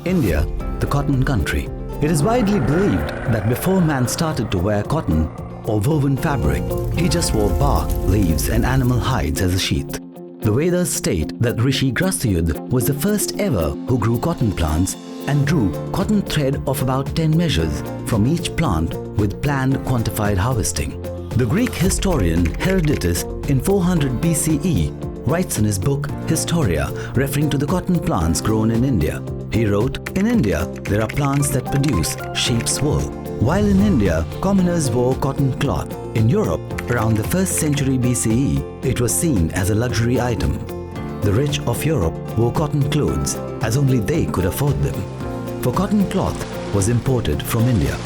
India, the cotton country. It is widely believed that before man started to wear cotton or woven fabric, he just wore bark, leaves and animal hides as a sheath. The Vedas state that Rishi Grasthayudh was the first ever who grew cotton plants and drew cotton thread of about 10 measures from each plant with planned quantified harvesting. The Greek historian Herodotus in 400 BCE writes in his book Historia, referring to the cotton plants grown in India. He wrote, "In India, there are plants that produce sheep's wool." While in India, commoners wore cotton cloth. In Europe, around the 1st century BCE, it was seen as a luxury item. The rich of Europe wore cotton clothes as only they could afford them. For cotton cloth was imported from India.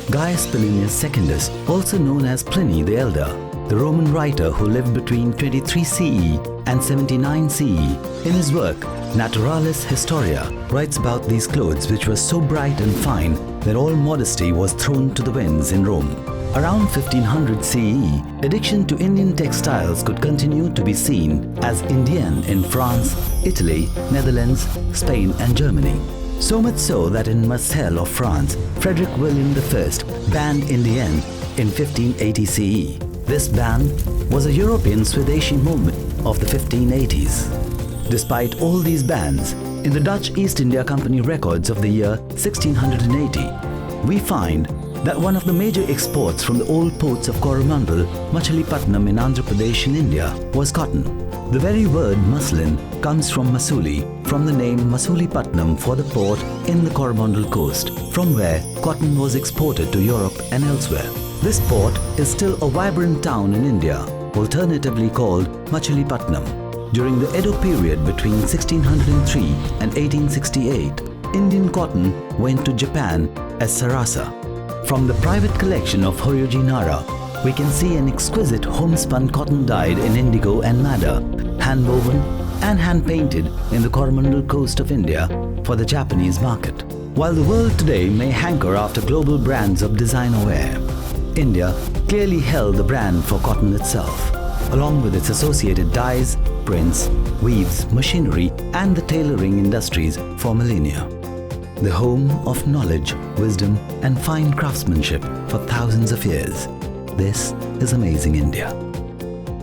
Gaius Plinius Secundus, also known as Pliny the Elder, the Roman writer who lived between 23 CE and 79 CE, in his work Naturalis Historia, writes about these clothes which were so bright and fine that all modesty was thrown to the winds in Rome. Around 1500 CE, addiction to Indian textiles could continue to be seen as Indienne in France, Italy, Netherlands, Spain and Germany. So much so that in Marseille of France, Frederick William I banned Indienne in 1580 CE. This ban was a European Swadeshi movement of the 1580s. Despite all these bans, in the Dutch East India Company records of the year 1680, we find that one of the major exports from the old ports of Coromandel, Machilipatnam in Andhra Pradesh in India, was cotton. The very word muslin comes from Masuli, from the name Masulipatnam for the port in the Coromandel coast, from where cotton was exported to Europe and elsewhere. This port is still a vibrant town in India, alternatively called Machilipatnam. During the Edo period between 1603 and 1868, Indian cotton went to Japan as sarasa. From the private collection of Hoyoji Nara, we can see an exquisite homespun cotton dyed in indigo and madder, hand-woven and hand-painted in the Coromandel coast of India for the Japanese market. While the world today may hanker after global brands of designer wear, India clearly held the brand for cotton itself, along with its associated dyes, prints, weaves, machinery and the tailoring industries for millennia. The home of knowledge, wisdom and fine craftsmanship for thousands of years. This is amazing India.